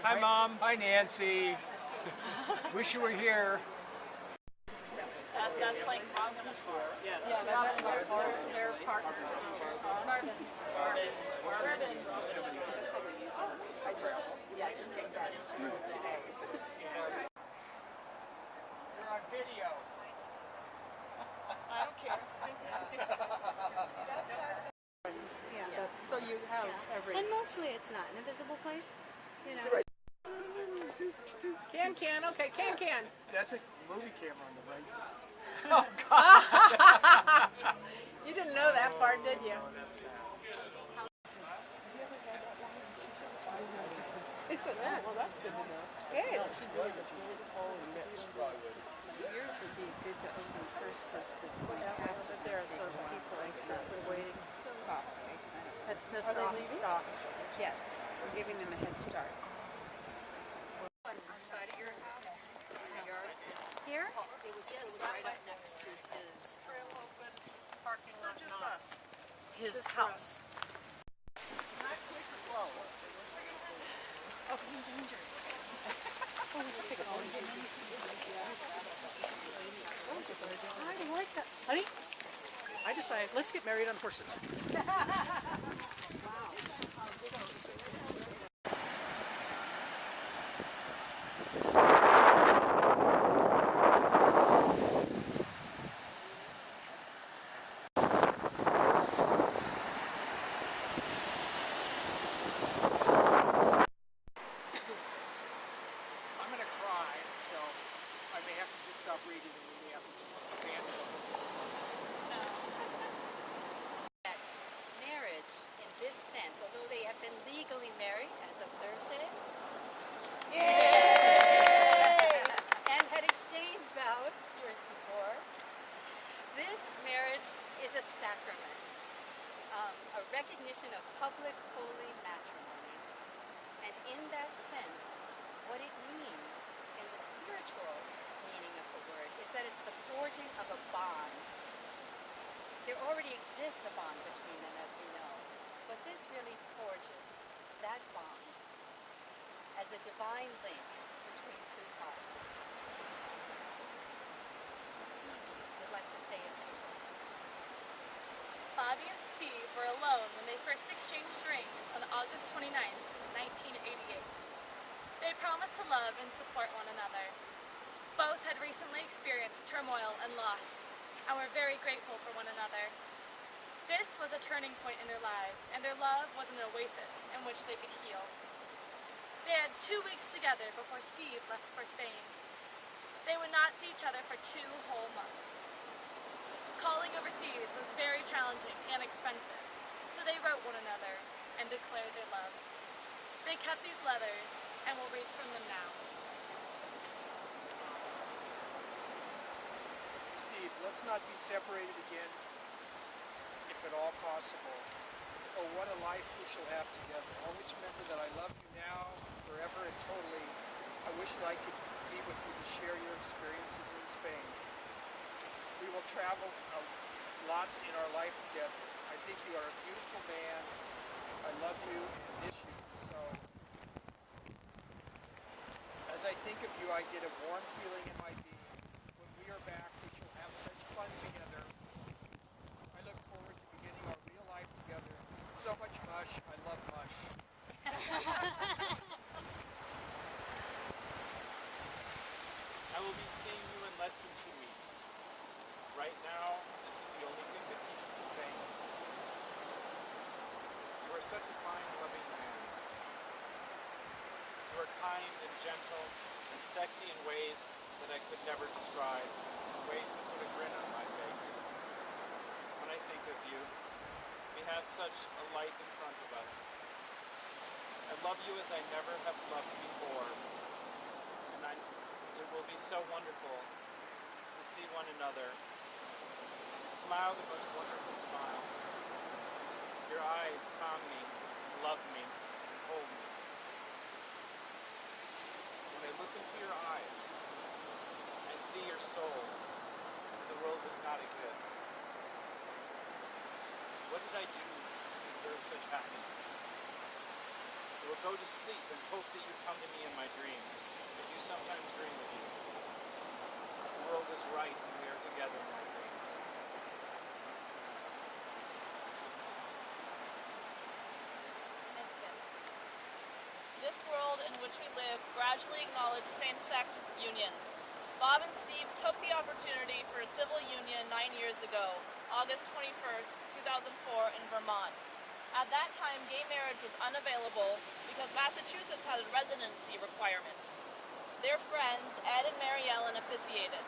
Hi, Mom. Hi, Nancy. Wish you were here. That's like Robin. Yeah, that's their partners. Marvin. Yeah, I just came back today. You're on video. I don't care. Yeah. So you have every. And mostly it's not an invisible place, you know. Can. Okay, can. That's a movie camera on the right. Oh, God. You didn't know that part, did you? He said, oh, well, that's good to know. Hey. Yours would be good to open first because the tabs are There are those people anxiously waiting. That's Miss Ross. Yes, we're giving them a head start. Side of your house, yard. Here? It was right up next to his trail open, parking lot. Just us. His house. Not slow. Oh, I'm in danger. I like that. Honey, I decided, let's get married on horses. I'm gonna cry, so I may have to just stop reading and we may have to just abandon this. Marriage, in this sense, although they have been legally married as of Thursday, and had exchanged vows years before, this marriage is a sacrament, a recognition of public holy matrimony. And in that sense, what it means in the spiritual meaning of the word is that it's the forging of a bond. There already exists a bond between them, as we know, but this really forges that bond as a divine link between two hearts. I'd like to say it too. Bobby and Steve were alone when they first exchanged rings on August 29th, 1988. They promised to love and support one another. Both had recently experienced turmoil and loss, and were very grateful for one another. This was a turning point in their lives, and their love was an oasis in which they could heal. They had 2 weeks together before Steve left for Spain. They would not see each other for 2 whole months. Calling overseas was very challenging and expensive, so they wrote one another and declared their love. They kept these letters and will read from them now. Steve, let's not be separated again, if at all possible. Oh, what a life we shall have together. Always remember that I love you now, forever and totally. I wish that I could be with you to share your experiences in Spain. We will travel lots in our life together. I think you are a beautiful man. I love you and miss you. So, as I think of you, I get a warm feeling in my being. When we are back, we shall have such fun together. I look forward to beginning our real life together. So much mush. I love mush. I will be seeing you in less than 2 weeks. Right now, this is the only thing that keeps me sane. You are such a fine, loving man. You are kind and gentle and sexy in ways that I could never describe, ways that put a grin on my face. When I think of you, we have such a life in front of us. I love you as I never have loved before, and it will be so wonderful to see one another. Smile the most wonderful smile. Your eyes calm me, love me, and hold me. When I look into your eyes, I see your soul. The world does not exist. What did I do to deserve such happiness? I will go to sleep and hope that you come to me in my dreams. I do sometimes dream of you. The world is right and we are together in my dreams. This world in which we live gradually acknowledged same-sex unions. Bob and Steve took the opportunity for a civil union 9 years ago, August 21st, 2004 in Vermont. At that time, gay marriage was unavailable because Massachusetts had a residency requirement. Their friends, Ed and Mary Ellen, officiated.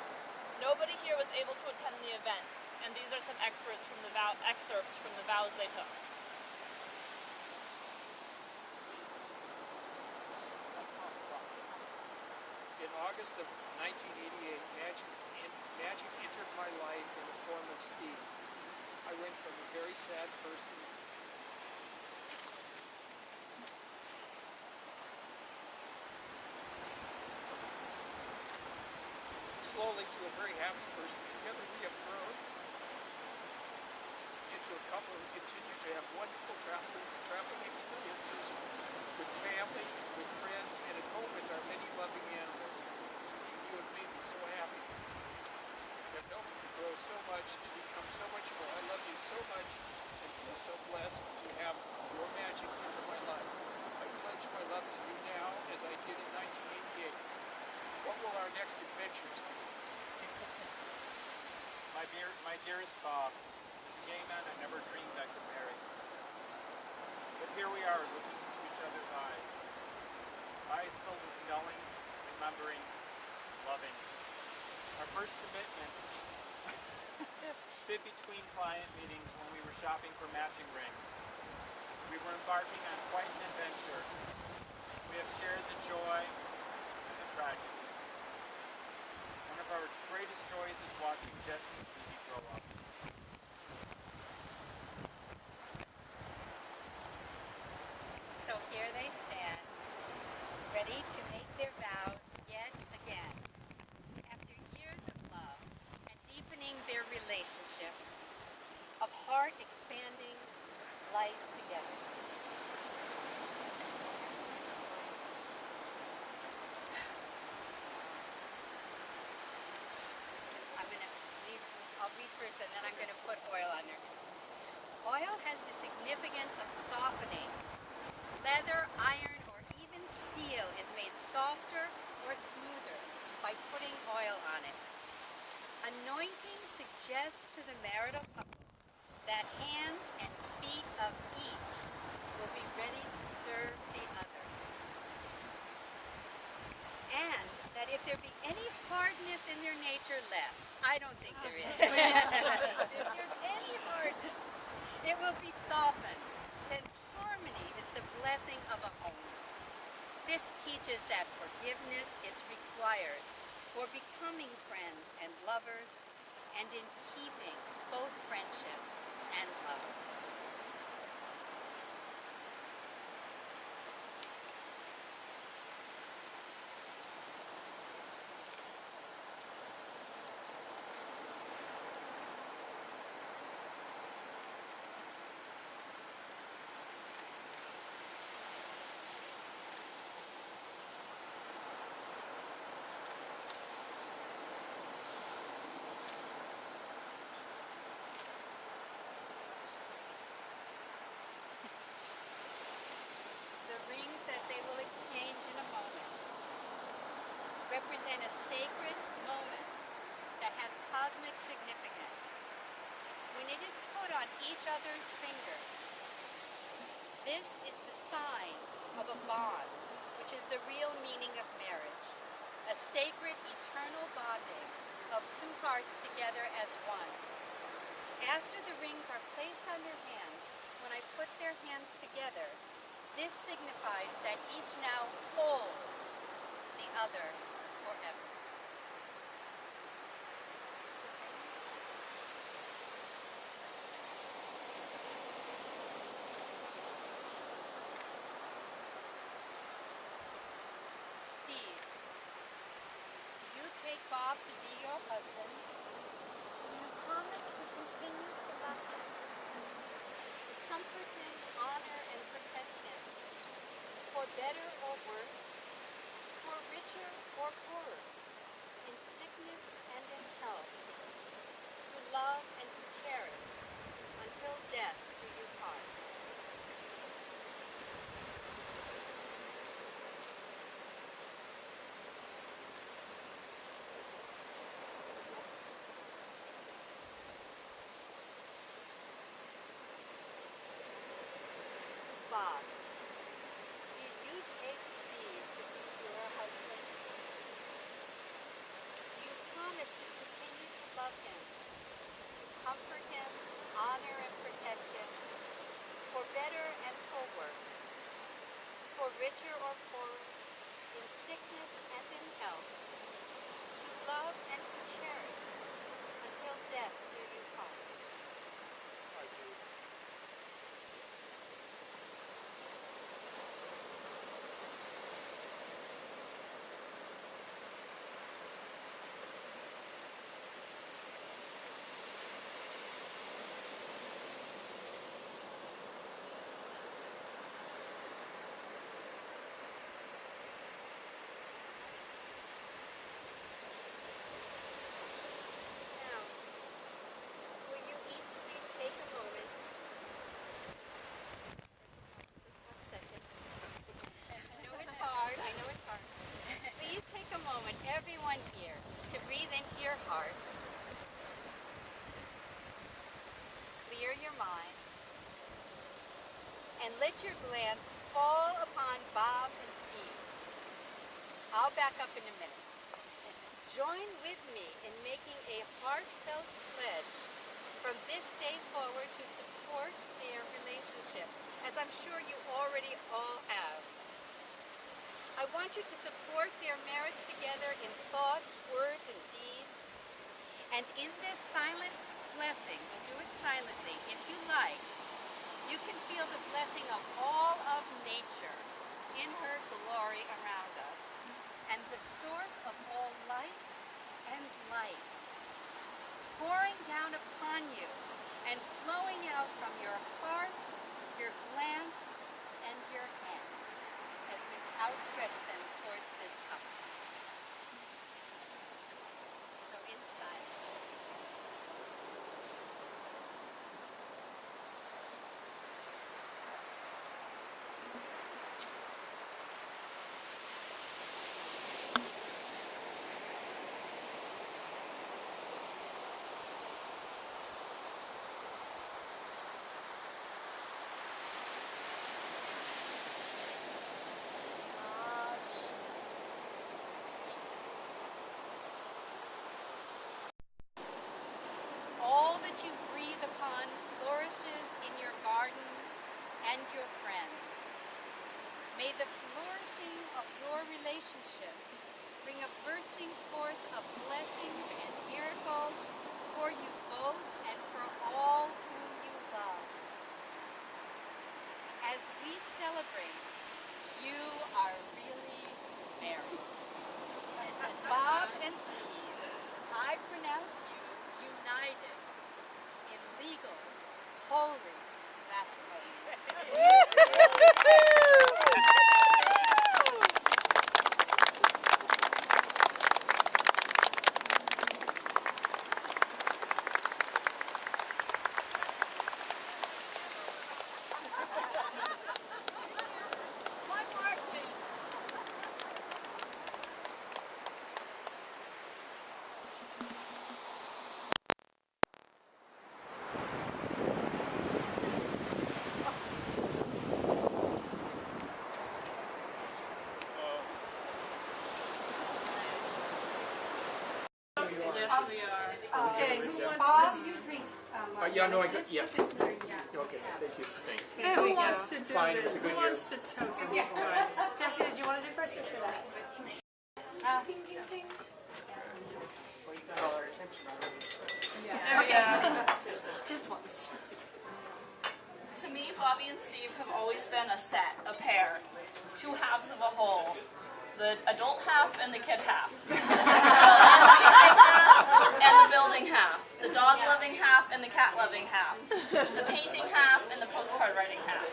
Nobody here was able to attend the event, and these are some excerpts from the vows they took. In August of 1988, magic entered my life in the form of Steve. I went from a very sad person slowly to a very happy person. Together we have grown into a couple who continue to have wonderful traveling experiences with family, with friends, and at home with our many loving animals. Steve, you have made me so happy. You have known me to grow so much, to become so much more. I love you so much and feel so blessed to have your magic into my life. I pledge my love to you now as I did in 1988. What will our next adventures be? My dearest Bob, as a gay man I never dreamed I could marry. But here we are, looking into each other's eyes. Eyes filled with knowing, remembering, loving. Our first commitment fit between client meetings when we were shopping for matching rings. We were embarking on quite an adventure. We have shared the joy and the tragedy. One of our greatest joys is watching Jesse and Phoebe grow up. So here they stand, ready to make their vows yet again. After years of love and deepening their relationship, of heart expanding life together. I'll read first and then I'm going to put oil on there. Oil has the significance of softening. Leather, iron, or even steel is made softer or smoother by putting oil on it. Anointing suggests to the marital couple that hands and feet of each will be ready to serve the other. And that if there be any hardness in their nature left, I don't think there is. But if there's any hardness, it will be softened, since harmony is the blessing of a home. This teaches that forgiveness is required for becoming friends and lovers, and in keeping both friendship and love. Rings that they will exchange in a moment represent a sacred moment that has cosmic significance. When it is put on each other's finger, this is the sign of a bond, which is the real meaning of marriage, a sacred eternal bonding of two hearts together as one. After the rings are placed on their hands, when I put their hands together, this signifies that each now holds the other forever. Steve, do you take Bob to be your husband? Do you promise to continue to love him, to comfort him, honor and protect him, for better or worse, for richer or poorer, in sickness and in health, to love and to cherish, until death do you part. Bob, did you take Steve to be your husband? Do you promise to continue to love him, to comfort him, honor and protect him, for better and for worse, for richer or poorer, in sickness and in health, to love and to cherish, until death do you part? I do. Now, will you each please take a moment? Just 1 second. I know it's hard. I know it's hard. Please take a moment, everyone here, to breathe into your heart. Clear your mind. And let your glance fall upon Bob and Steve. I'll back up in a minute. Join with me in making a heartfelt pledge from this day forward to support their relationship, as I'm sure you already all have. I want you to support their marriage together in thoughts, words, and deeds. And in this silent blessing, we'll do it silently, if you like, you can feel the blessing of all of nature in her glory around us, and the source of all light and life, pouring down upon you and flowing out from your heart, your glance, and your hands as we outstretch them towards this couple. So in silence. All that you breathe upon flourishes in your garden and your friends. May the flourishing of your relationship bring a bursting forth of blessings and miracles for you both and for all whom you love. As we celebrate, you are really married. Bob and Steve, I pronounce you united in legal, holy matrimony. Yes, we are. Okay, Bob, you drink. Yeah, no, I got, yeah. Put this in there, yeah. Okay, thank you. Thank you. There we who go. wants to do Fine, this? it's a good Who wants to toast these guys? Jesse, did you want to do first or should I? Ding, ding, ding. Well, you got all our attention already. There we go. Just once. To me, Bobby and Steve have always been a set, a pair, two halves of a whole. The adult half and the kid half. The landscaping half and the building half. The dog-loving half and the cat-loving half. The painting half and the postcard writing half.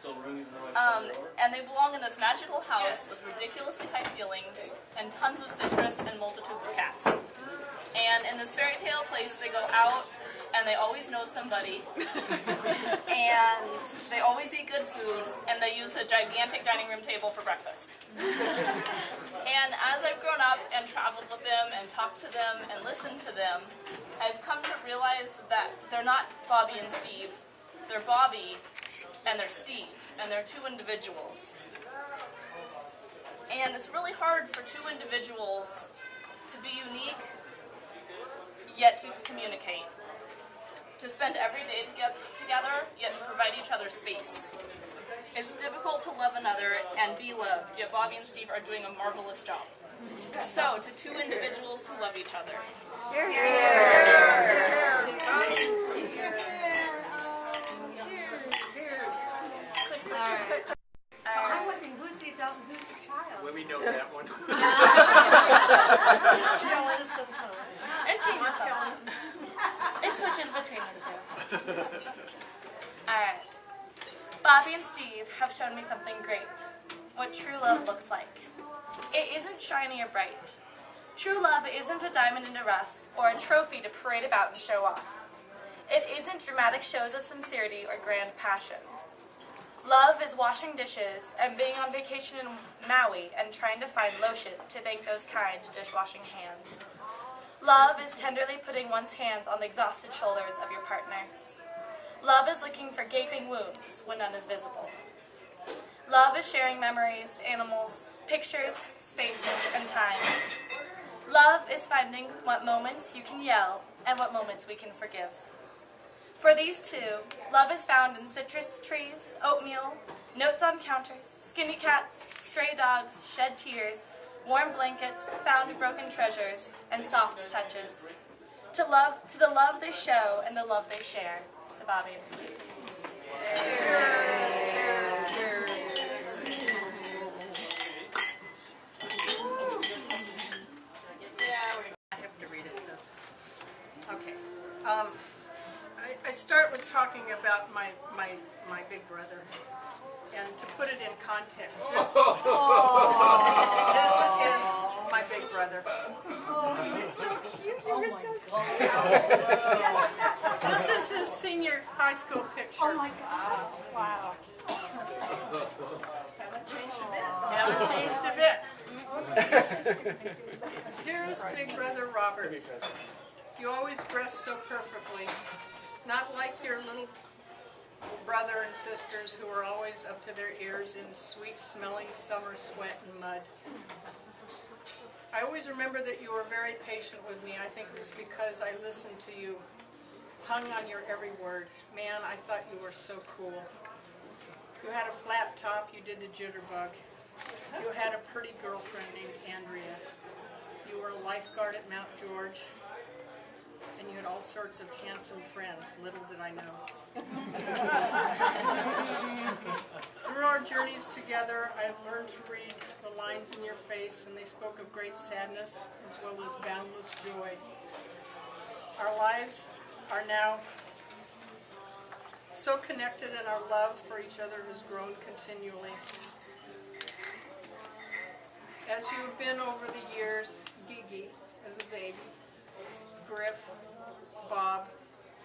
And they belong in this magical house with ridiculously high ceilings and tons of citrus and multitudes of cats. And in this fairy tale place, they go out and they always know somebody. And they always eat good food, and they use a gigantic dining room table for breakfast. And as I've grown up and traveled with them and talked to them and listened to them, I've come to realize that they're not Bobby and Steve. They're Bobby and they're Steve, and they're two individuals. And it's really hard for two individuals to be unique, yet to communicate. To spend every day together, yet to provide each other space. It's difficult to love another and be loved, yet Bobby and Steve are doing a marvelous job. So, to two individuals who love each other. Cheers. I'm wondering who's the adult and who's the child. Well, we know that one. It changes sometimes. It switches between the two. Alright. Bobby and Steve have shown me something great. What true love looks like. It isn't shiny or bright. True love isn't a diamond in the rough or a trophy to parade about and show off. It isn't dramatic shows of sincerity or grand passion. Love is washing dishes and being on vacation in Maui and trying to find lotion to thank those kind dishwashing hands. Love is tenderly putting one's hands on the exhausted shoulders of your partner. Love is looking for gaping wounds when none is visible. Love is sharing memories, animals, pictures, space, and time. Love is finding what moments you can yell and what moments we can forgive. For these two, love is found in citrus trees, oatmeal, notes on counters, skinny cats, stray dogs, shed tears, warm blankets, found broken treasures, and soft touches. To the love they show and the love they share. To Bobby and Steve. I have to read it because. Okay. I start with talking about my big brother, and to put it in context, this is my big brother. Oh, you were so cute. You were so cute. This is his senior high school picture. Oh my gosh. Wow. Haven't changed a bit. Dearest big brother Robert, you always dress so perfectly. Not like your little brother and sisters who are always up to their ears in sweet-smelling summer sweat and mud. I always remember that you were very patient with me. I think it was because I listened to you, hung on your every word. Man, I thought you were so cool. You had a flat top, you did the jitterbug. You had a pretty girlfriend named Andrea. You were a lifeguard at Mount George. And you had all sorts of handsome friends, little did I know. Through our journeys together, I have learned to read the lines in your face, and they spoke of great sadness as well as boundless joy. Our lives are now so connected, and our love for each other has grown continually. As you have been over the years, Gigi as a baby, Griff, Bob,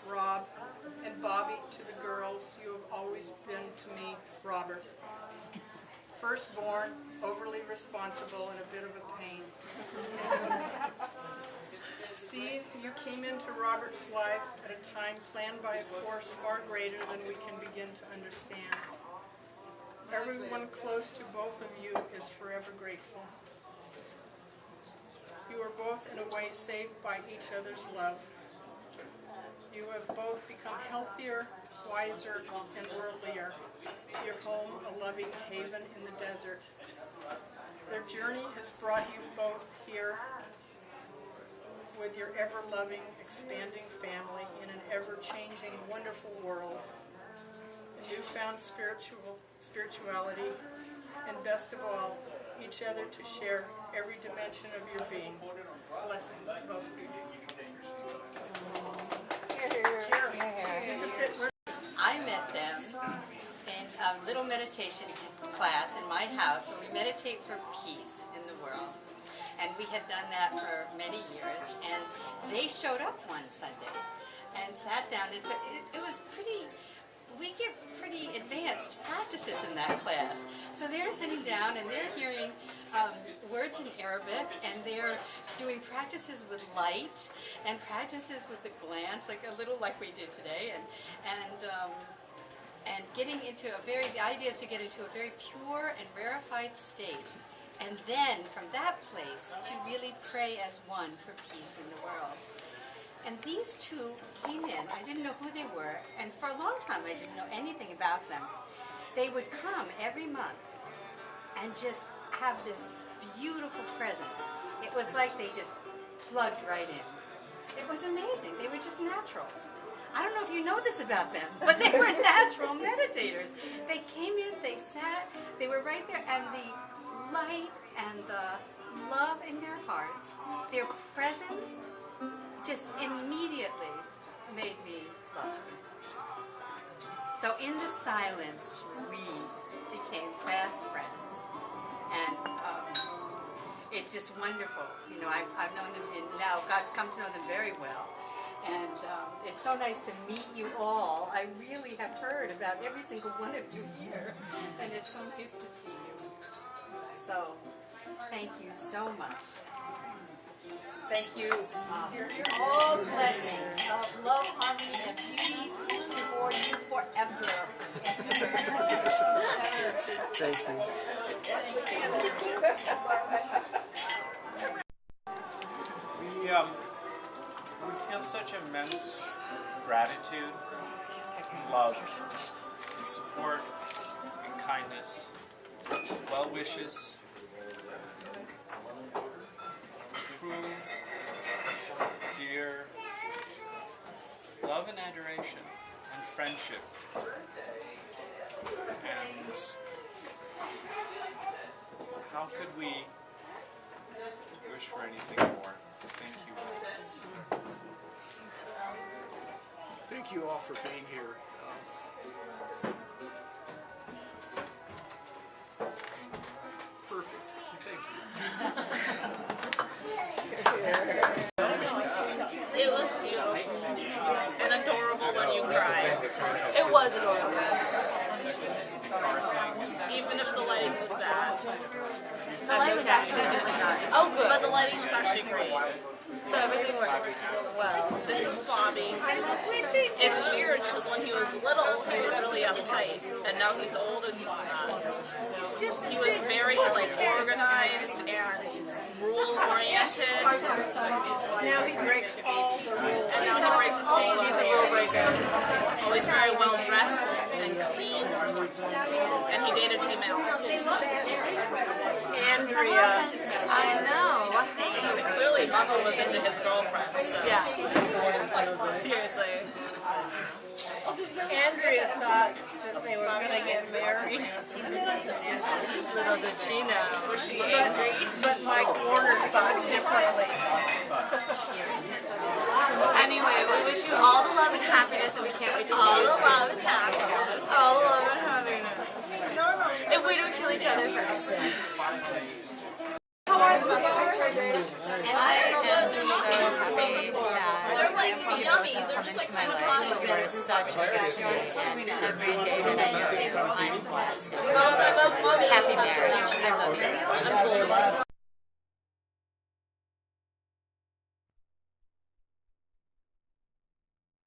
Rob, and Bobby to the girls, you have always been to me, Robert. Firstborn, overly responsible, and a bit of a pain. Steve, you came into Robert's life at a time planned by a force far greater than we can begin to understand. Everyone close to both of you is forever grateful. You are both in a way saved by each other's love. You have both become healthier, wiser, and worldlier. Your home a loving haven in the desert. Their journey has brought you both here with your ever-loving, expanding family in an ever-changing, wonderful world. A newfound spirituality, and best of all, each other to share every dimension of your being. Blessings, both of you. I met them, and little meditation class in my house where we meditate for peace in the world. And we had done that for many years, and they showed up one Sunday and sat down. And so it was pretty, we get pretty advanced practices in that class. So they're sitting down and they're hearing words in Arabic, and they're doing practices with light and practices with the glance, like a little like we did today, and getting into a very, the idea is to get into a very pure and rarefied state. And then, from that place, to really pray as one for peace in the world. And these two came in. I didn't know who they were, and for a long time I didn't know anything about them. They would come every month and just have this beautiful presence. It was like they just plugged right in. It was amazing. They were just naturals. I don't know if you know this about them, but they were natural meditators. They came in, they sat, they were right there, and the light and the love in their hearts, their presence just immediately made me love them. So in the silence, we became fast friends. And it's just wonderful. You know, I've known them now, got to come to know them very well. And it's so nice to meet you all. I really have heard about every single one of you here. And it's so nice to see you. So, thank you so much. Thank you. All blessings of love, harmony, and beauty for you forever. Thank you. We feel such immense gratitude, love, and support, and kindness, well wishes, true, dear love and adoration and friendship. And how could we wish for anything more? So thank you. Thank you all for being here. Perfect. Thank you. It was beautiful and adorable when you cried. It was adorable. Even if the lighting was bad. The lighting was actually really nice. Oh, good. But the lighting was actually great. So everything worked well. This is Bobby. It's weird because when he was little, he was really uptight, and now he's old and he's not. He was very organized and rule-oriented. Now he breaks all the rules. And now he breaks all of He's a rule breaker. Always very well dressed and clean, and he dated females. Andrea. I know. So clearly, Bubba was into his girlfriend. So. Yeah. Seriously. Andrea thought that they were going to get married. Little did she know. Was she angry? But Mike Warner thought differently. Anyway, we wish you all the love and happiness, and we can't wait to see all the love and happiness. All the love and happiness. If we don't kill each other first. How are you? I am so happy that They're like yummy. They're just like my life. You are such a gift, and every day that I'm here, I'm glad to. Happy marriage. I love you.